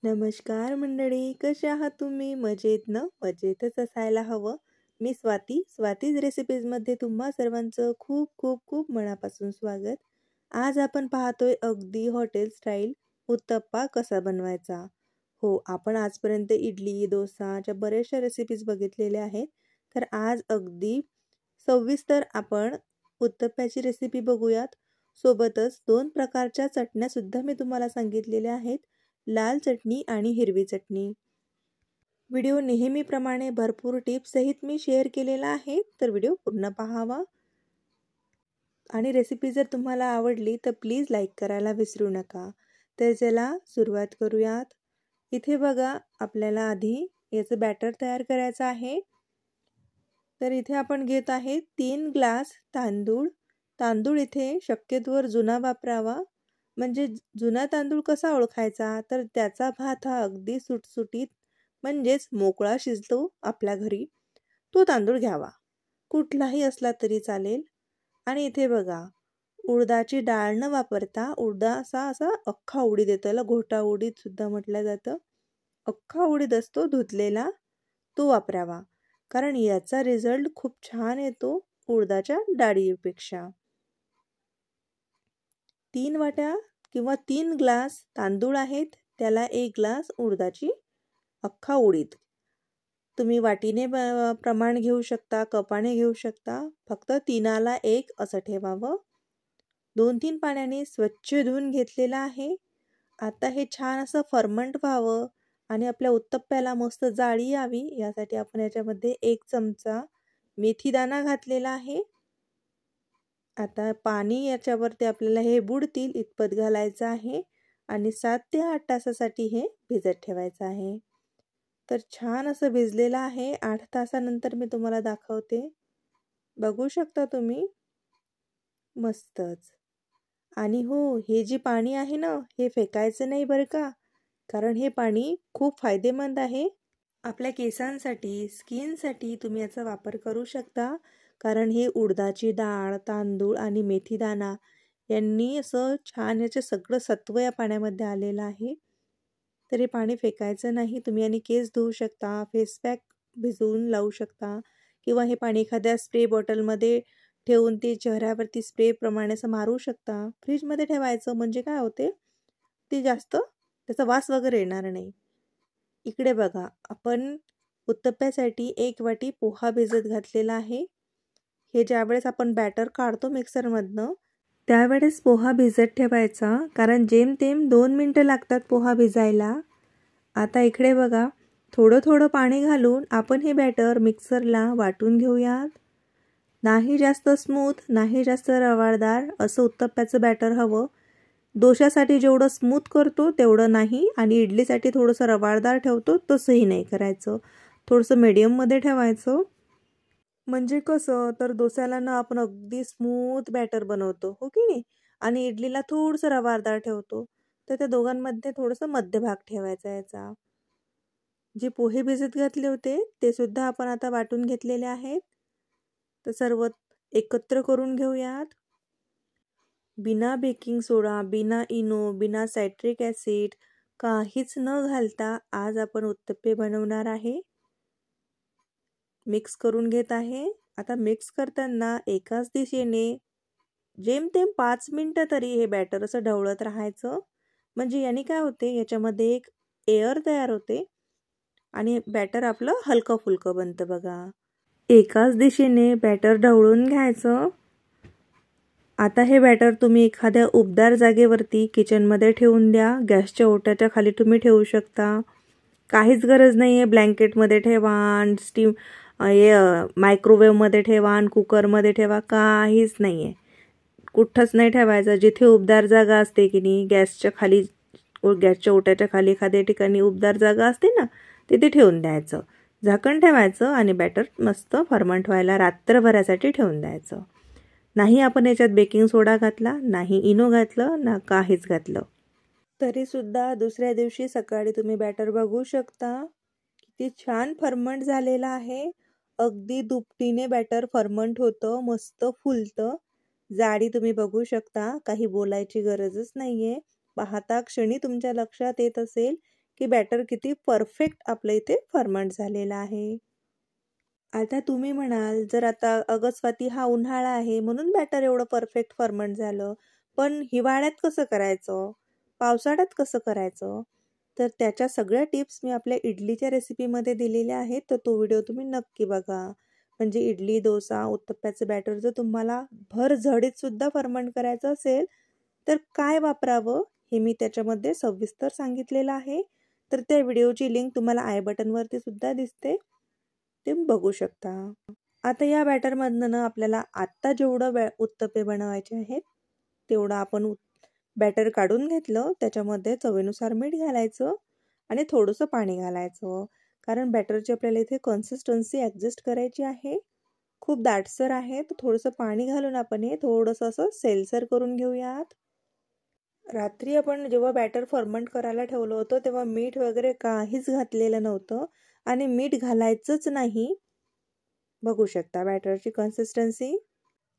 नमस्कार मंडळी, कसे आहात तुम्ही? मजेत ना? मजेतच असायला हवं. मी स्वातीज रेसिपीजमध्ये तुम्हा सर्वांचं खूप खूप खूप मनापासून स्वागत. आज आपण पाहतोय अगदी हॉटेल स्टाईल उत्तप्पा कसा बनवायचा. हो, आपण आजपर्यंत इडली, डोसाच्या बऱ्याचशा रेसिपीज बघितलेल्या आहेत. तर आज अगदी सविस्तर आपण उत्तप्प्याची रेसिपी बघूयात. सोबतच 2 प्रकारच्या चटण्यासुद्धा मी तुम्हाला सांगितलेल्या आहेत. लाल चटणी आणि हिरवी चटणी. व्हिडिओ नेहमीप्रमाणे भरपूर टिप्स सहित मी शेअर केलेला आहे, तर व्हिडिओ पूर्ण पाहावा. आणि रेसिपी जर तुम्हाला आवडली तर प्लीज लाईक करायला विसरू नका. तर चला सुरुवात करूयात. इथे बघा, आपल्याला आधी याचं बॅटर तयार करायचं आहे. तर इथे आपण घेत आहे 3 ग्लास तांदूळ. तांदूळ इथे शक्यतोवर जुना वापरावा. म्हणजे जुना तांदूळ कसा ओळखायचा, तर त्याचा भात हा अगदी सुटसुटीत म्हणजेच मोकळा शिजतो आपल्या घरी, तो तांदूळ घ्यावा. कुठलाही असला तरी चालेल. आणि इथे बघा, उडदाची डाळ न वापरता उडदाचा असा अख्खा उडीद येतो, त्याला घोटा उडीद सुद्धा म्हटलं जातं. अख्खा उडीद असतो धुतलेला, तो वापरावा. कारण याचा रिझल्ट खूप छान येतो उडदाच्या डाळीपेक्षा. 3 वाट्या किंवा 3 ग्लास तांदूळ आहेत, त्याला 1 ग्लास उडदाची अख्खा उडीद. तुम्ही वाटीने प्रमाण घेऊ शकता, कपाने घेऊ शकता. फक्त 3ला 1 असं ठेवावं. 2-3 पाण्याने स्वच्छ धुवून घेतलेलं आहे. आता हे छान असं फर्मंट व्हावं आणि आपल्या उत्तप्प्याला मस्त जाळी यावी, यासाठी आपण याच्यामध्ये 1 चमचा मेथीदाणा घातलेला आहे. आता पाणी याच्यावरती आपल्याला हे बुडतील इतपत घालायचं आहे आणि 7 ते 8 तासासाठी हे भिजत ठेवायचं आहे. तर छान असं भिजलेलं आहे. 8 तासानंतर मी तुम्हाला दाखवते. बघू शकता तुम्ही. मस्तच. आणि हो, हे जे पाणी आहे ना, हे फेकायचं नाही बरं का. कारण हे पाणी खूप फायदेमंद आहे. आपल्या केसांसाठी, स्किनसाठी तुम्ही याचा वापर करू शकता. कारण हे उडदाची डाळ, तांदूळ आणि मेथीदाणा यांनी असं छान याचे सगळं सत्व या पाण्यामध्ये आलेलं आहे. तर हे पाणी फेकायचं नाही. तुम्ही याने केस धुवू शकता, फेस पॅक भिजवून लावू शकता किंवा हे पाणी एखाद्या स्प्रे बॉटलमध्ये ठेवून ते चेहऱ्यावरती स्प्रेप्रमाणे असं मारू शकता. फ्रीजमध्ये ठेवायचं, म्हणजे काय होते, ते जास्त त्याचा वास वगैरे येणार नाही. इकडे बघा, आपण उत्तप्प्यासाठी 1 वाटी पोहा भिजत घातलेला आहे. हे ज्यावेळेस आपण बॅटर काढतो मिक्सरमधनं, त्यावेळेस पोहा भिजत ठेवायचा, कारण जेमतेम 2 मिनटं लागतात पोहा भिजायला. आता इकडे बघा, थोडं थोडं पाणी घालून आपण हे बॅटर मिक्सरला वाटून घेऊयात. नाही जास्त स्मूथ, नाही जास्त रवाळदार असं उत्तप्प्याचं बॅटर हवं. डोशासाठी जेवढं स्मूथ करतो तेवढं नाही, आणि इडलीसाठी थोडंसं रवाळदार ठेवतो तसंही नाही करायचं. थोडंसं मीडियममध्ये ठेवायचं. म्हणजे कसं, तर डोस्याला ना आपण अगदी स्मूथ बॅटर बनवतो, हो की नाही, आणि इडलीला थोडंसं रवाळदार ठेवतो. तर त्या दोघांमध्ये थोडंसं मध्यभाग ठेवायचा याचा. जे पोहे भिजत घातले होते ते सुद्धा आपण आता वाटून घेतलेले आहेत. तर सर्व एकत्र करून घेऊयात. बिना बेकिंग सोडा, बिना इनो, बिना सायट्रिक ॲसिड काहीच न घालता आज आपण उत्तप्पे बनवणार आहे. मिक्स करून घेत आहे. आता मिक्स करताना एकाच दिशेने जेमतेम 5 मिनटं तरी हे बॅटर असं ढवळत राहायचं. म्हणजे याने काय होते, याच्यामध्ये एक एअर तयार होते आणि बॅटर आपलं हलकं फुलकं बनतं बघा. एकाच दिशेने बॅटर ढवळून घ्यायचं. आता हे बॅटर तुम्ही एखाद्या उबदार जागेवरती किचनमध्ये ठेवून द्या. गॅसच्या ओट्याच्या खाली तुम्ही ठेवू शकता. काहीच गरज नाही आहे ब्लँकेटमध्ये ठेवा आणि स्टीम मायक्रोवेव्हमध्ये ठेवा आणि कुकरमध्ये ठेवा, काहीच नाही आहे. कुठंच नाही ठेवायचं. जिथे उबदार जागा असते की नाही, गॅसच्या ओट्याच्या खाली एखाद्या ठिकाणी उबदार जागा असते ना, तिथे ठेवून द्यायचं. झाकण ठेवायचं आणि बॅटर मस्त फर्मंट व्हायला रात्रभरासाठी ठेवून द्यायचं. नाही आपण याच्यात बेकिंग सोडा घातला, नाही इनो घातलं, ना काहीच घातलं, तरीसुद्धा दुसऱ्या दिवशी सकाळी तुम्ही बॅटर बघू शकता किती छान फर्मंट झालेलं आहे. अगदी दुपटीने बॅटर फर्मंट होतं, मस्त फुलतं. जाडी तुम्ही बघू शकता, काही बोलायची गरजच नाही आहे. पाहता क्षणी तुमच्या लक्षात येत असेल की बॅटर किती परफेक्ट आपलं इथे फर्मंट झालेलं आहे. आता तुम्ही म्हणाल, जर आता अगस्वाती हा उन्हाळा आहे म्हणून बॅटर एवढं परफेक्ट फर्मंट झालं, पण हिवाळ्यात कसं करायचं, पावसाळ्यात कसं करायचं? तर त्याच्या सगळ्या टिप्स मी आपल्या इडलीच्या रेसिपीमध्ये दिलेल्या आहेत, तर तो व्हिडिओ तुम्ही नक्की बघा. म्हणजे इडली, डोसा, उत्तप्प्याचं बॅटर जर तुम्हाला भर झडीतसुद्धा फर्मंट करायचं असेल, तर काय वापरावं हे मी त्याच्यामध्ये सविस्तर सांगितलेलं आहे. तर त्या व्हिडिओची लिंक तुम्हाला आय बटनवरती सुद्धा दिसते, ते बघू शकता. आता या बॅटरमधनं आपल्याला आत्ता जेवढं उत्तप्पे बनवायचे आहेत तेवढं आपण बॅटर काढून घेतलं. त्याच्यामध्ये चवीनुसार मीठ घालायचं आणि थोडंसं पाणी घालायचं, कारण बॅटरची आपल्याला इथे कन्सिस्टन्सी ॲडजस्ट करायची आहे. खूप दाटसर आहे, तर थोडंसं पाणी घालून आपण हे थोडंसं असं सेलसर करून घेऊयात. रात्री आपण जेव्हा बॅटर फर्मंट करायला ठेवलं होतं तेव्हा मीठ वगैरे काहीच घातलेलं नव्हतं आणि मीठ घालायचंच नाही. बघू शकता बॅटरची कन्सिस्टन्सी.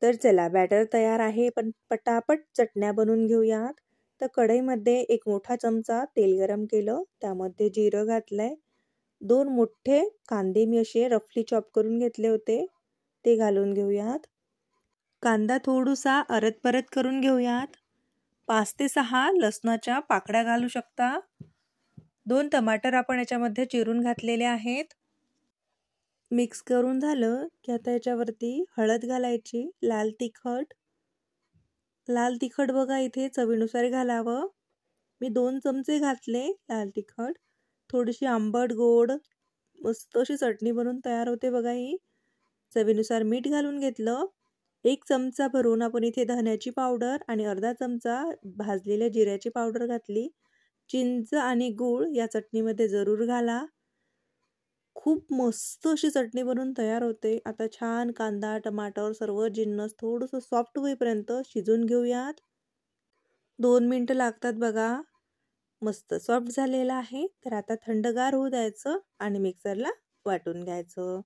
तर चला, बॅटर तयार आहे, पण पटापट चटण्या बनवून घेऊयात. तर कढईमध्ये एक मोठा चमचा तेल गरम केलं, त्यामध्ये जिरं घातलंय. 2 मोठे कांदे मी असे रफली चॉप करून घेतले होते, ते घालून घेऊयात. कांदा थोडासा अरत परत करून घेऊयात. 5 ते 6 लसणाच्या पाकळ्या घालू शकता. 2 टमाटर आपण याच्यामध्ये चिरून घातलेले आहेत. मिक्स करून झालं की आता याच्यावरती हळद घालायची, लाल तिखट बघा इथे चवीनुसार घालावं. मी 2 चमचे घातले लाल तिखट. थोडीशी आंबट गोड मस्त अशी चटणी बनवून तयार होते बघा ही. चवीनुसार मीठ घालून घेतलं. 1 चमचा भरून आपण इथे धन्याची पावडर आणि अर्धा चमचा भाजलेल्या जिऱ्याची पावडर घातली. चिंच आणि गूळ या चटणीमध्ये जरूर घाला. खूप मस्त अशी चटणी बनवून तयार होते. आता छान कांदा, टमाटर सर्व जिन्नस थोडंसं सॉफ्ट होईपर्यंत शिजून घेऊयात. 2 मिनटं लागतात बघा. मस्त सॉफ्ट झालेला आहे. तर आता थंडगार होऊ द्यायचं आणि मिक्सरला वाटून घ्यायचं.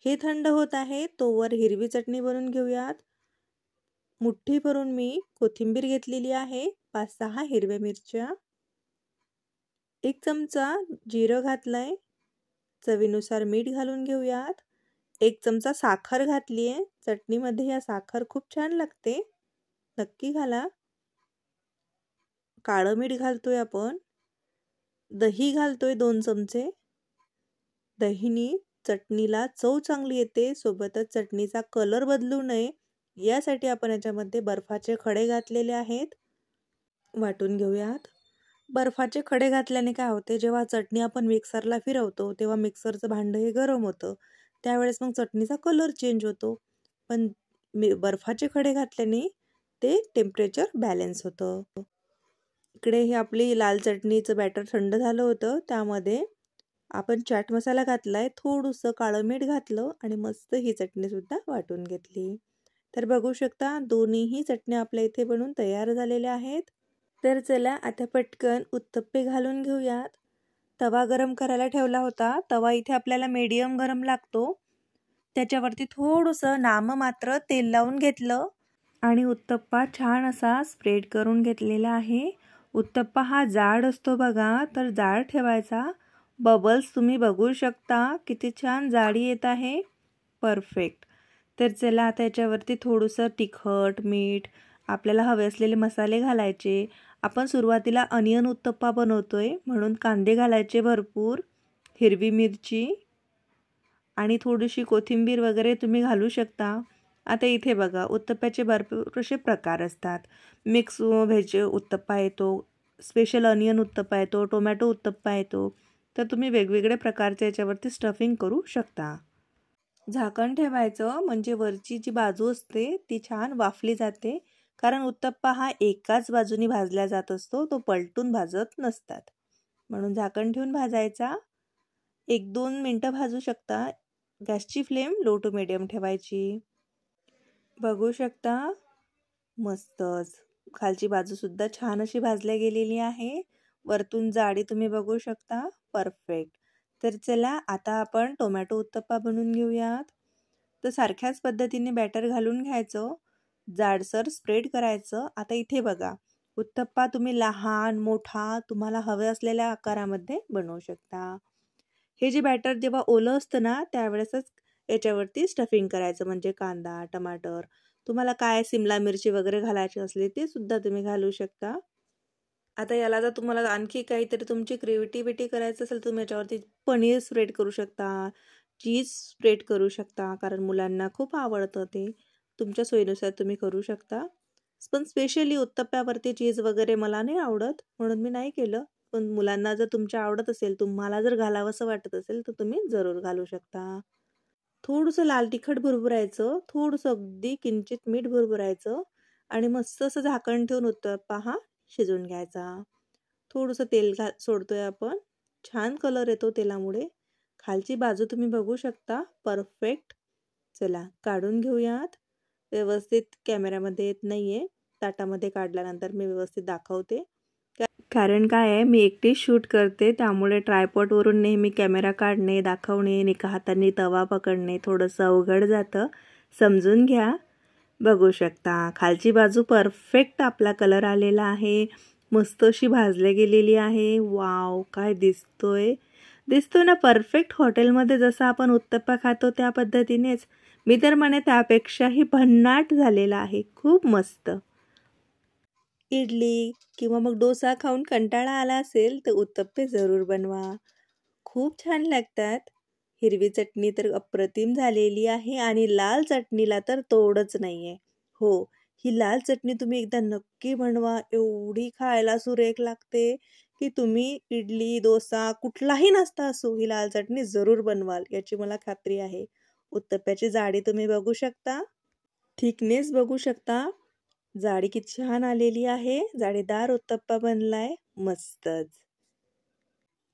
हे थंड होत आहे तोवर हिरवी चटणी बनवून घेऊयात. मुठ्ठी भरून मी कोथिंबीर घेतलेली आहे, 5-6 हिरव्या मिरच्या, 1 चमचा जिरं घातलंय, चवीनुसार मीठ घालून घेऊयात. 1 चमचा साखर घातली आहे. चटणीमध्ये या साखर खूप छान लागते, नक्की घाला. काळं मीठ घालतोय आपण. दही घालतोय 2 चमचे. दहीनी चटणीला चव चांगली येते, सोबतच चटणीचा कलर बदलू नये यासाठी आपण याच्यामध्ये बर्फाचे खडे घातलेले आहेत. वाटून घेऊयात. बर्फाचे खडे घातल्याने काय होते, जेव्हा चटणी आपण मिक्सरला फिरवतो तेव्हा मिक्सरचं भांडं हे गरम होतं, त्यावेळेस मग चटणीचा कलर चेंज होतो. पण बर्फाचे खडे घातल्याने ते टेम्परेचर बॅलन्स होतं. इकडे हे आपली लाल चटणीचं बॅटर थंड झालं होतं, त्यामध्ये आपण चाट मसाला घातलाय, थोडंसं काळं मीठ घातलं आणि मस्त ही चटणीसुद्धा वाटून घेतली. तर बघू शकता दोन्हीही चटण्या आपल्या इथे बनवून तयार झालेल्या आहेत. तर चला आता पटकन उत्तप्पे घालून घेऊयात. तवा गरम करायला ठेवला होता. तवा इथे आपल्याला मीडियम गरम लागतो. त्याच्यावरती थोडंसं नाममात्र तेल लावून घेतलं आणि उत्तप्पा छान असा स्प्रेड करून घेतलेला आहे. उत्तप्पा हा जाड असतो बघा, तर जाड ठेवायचा. बबल्स तुम्ही बघू शकता किती छान जाडी येत आहे, परफेक्ट. तर चला आता याच्यावरती थोडंसं तिखट, मीठ, आपल्याला हवे असलेले मसाले घालायचे. आपण सुरुवातीला अनियन उत्तप्पा बनवतोय म्हणून कांदे घालायचे भरपूर, हिरवी मिरची आणि थोडीशी कोथिंबीर वगैरे तुम्ही घालू शकता. आता इथे बघा उत्तप्प्याचे भरपूर असे प्रकार असतात. मिक्स व्हेज उत्तप्पा येतो, स्पेशल अनियन उत्तप्पा येतो, टोमॅटो उत्तप्पा येतो. तर तुम्ही वेगवेगळ्या प्रकारच्या याच्यावरती स्टफिंग करू शकता. झाकण ठेवायचं म्हणजे वरची जी बाजू असते ती छान वाफली जाते, कारण उत्तप्पा हा एकाच बाजूनी भाजला जात असतो, तो पलटून भाजत नसतात. म्हणून झाकण ठेवून भाजायचा. 1-2 मिनटं भाजू शकता. गॅसची फ्लेम लो टू मिडियम ठेवायची. बघू शकता मस्तच खालची बाजूसुद्धा छान अशी भाजल्या गेलेली आहे. वरतून जाडी तुम्ही बघू शकता, परफेक्ट. तर चला आता आपण टोमॅटो उत्तप्पा बनवून घेऊयात. तर सारख्याच पद्धतीने बॅटर घालून घ्यायचं, जाडसर स्प्रेड करायचं. आता इथे बघा उत्तप्पा तुम्ही लहान मोठा तुम्हाला हवे असलेल्या आकारामध्ये बनवू शकता. हे जे बॅटर जेव्हा ओलं असतं ना त्यावेळेसच याच्यावरती स्टफिंग करायचं, म्हणजे कांदा, टमाटर, तुम्हाला काय सिमला मिरची वगैरे घालायची असली ते सुद्धा तुम्ही घालू शकता. आता याला जर तुम्हाला आणखी काहीतरी तुमची क्रिएटिव्हिटी करायचं असेल तुम्ही याच्यावरती पनीर स्प्रेड करू शकता, चीज स्प्रेड करू शकता, कारण मुलांना खूप आवडतं ते. तुमच्या सोयीनुसार तुम्ही करू शकता. पण स्पेशली उत्तप्प्यावरती चीज वगैरे मला नाही आवडत म्हणून मी नाही केलं. पण मुलांना जर तुमच्या आवडत असेल, तुम्हाला जर घालावंसं वाटत असेल तर तुम्ही जरूर घालू शकता. थोडंसं लाल तिखट भुरभुरायचं, थोडंसं अगदी किंचित मीठ भुरभुरायचं आणि मस्त असं झाकण ठेवून उत्तप्पा हा शिजवून घ्यायचा. थोडंसं तेल सोडतोय आपण, छान कलर येतो तेलामुळे. खालची बाजू तुम्ही बघू शकता परफेक्ट. चला काढून घेऊयात. व्यवस्थित कॅमेऱ्यामध्ये येत नाहीये, ताटामध्ये काढल्यानंतर मी व्यवस्थित दाखवते. कारण काय आहे, मी एकटी शूट करते त्यामुळे ट्रायपॉडवरून नेहमी कॅमेरा काढणे, दाखवणे, एका हाताने तवा पकडणे थोडंसं अवघड जातं, समजून घ्या. बघू शकता खालची बाजू परफेक्ट आपला कलर आलेला आहे, मस्त अशी भाजली गेलेली आहे. वाव, काय दिसतोय ना परफेक्ट हॉटेलमध्ये जसं आपण उत्तप्पा खातो त्या पद्धतीनेच. मी तर म्हणे त्यापेक्षाही भन्नाट झालेला आहे, खूप मस्त. इडली किंवा मग डोसा खाऊन कंटाळा आला असेल तर उत्तप्पे जरूर बनवा, खूप छान लागतात. हिरवी चटणी तर अप्रतिम झालेली आहे आणि लाल चटणीला तर तोडच नाहीये. हो, ही लाल चटणी तुम्ही एकदा नक्की बनवा, एवढी खायला सुरेख लागते की तुम्ही इडली डोसा कुठलाही नाश्ता असो ही लाल चटणी जरूर बनवाल याची मला खात्री आहे. उत्तप्प्याची जाडी तुम्ही बघू शकता, थिकनेस बघू शकता, जाडी किती छान आलेली आहे, जाळीदार उत्तप्पा बनलाय, मस्तच.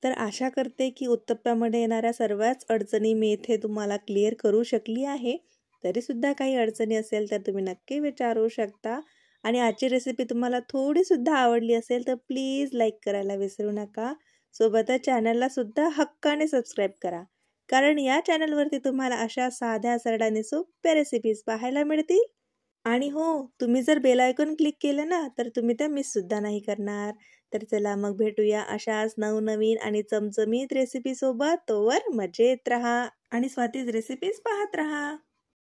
तर आशा करते की उत्तप्प्यामध्ये येणाऱ्या सर्वच अडचणी मी इथे तुम्हाला क्लिअर करू शकली आहे. तरीसुद्धा काही अडचणी असेल तर तुम्ही नक्की विचारू शकता. आणि आजची रेसिपी तुम्हाला थोडीसुद्धा आवडली असेल तर प्लीज लाईक करायला विसरू नका. सोबतच चॅनलला सुद्धा हक्काने सबस्क्राईब करा, कारण या चॅनलवरती तुम्हाला अशा साध्या सरळ आणि सोप्या रेसिपीज पाहायला मिळतील. आणि हो, तुम्ही जर बेल आयकॉन क्लिक केलं ना तर तुम्ही त्या मिससुद्धा नाही करणार. तर चला मग भेटूया अशाच नवनवीन आणि चमचमीत रेसिपीसोबत. तोवर मजेत राहा आणि स्वातीज रेसिपीज पाहत राहा.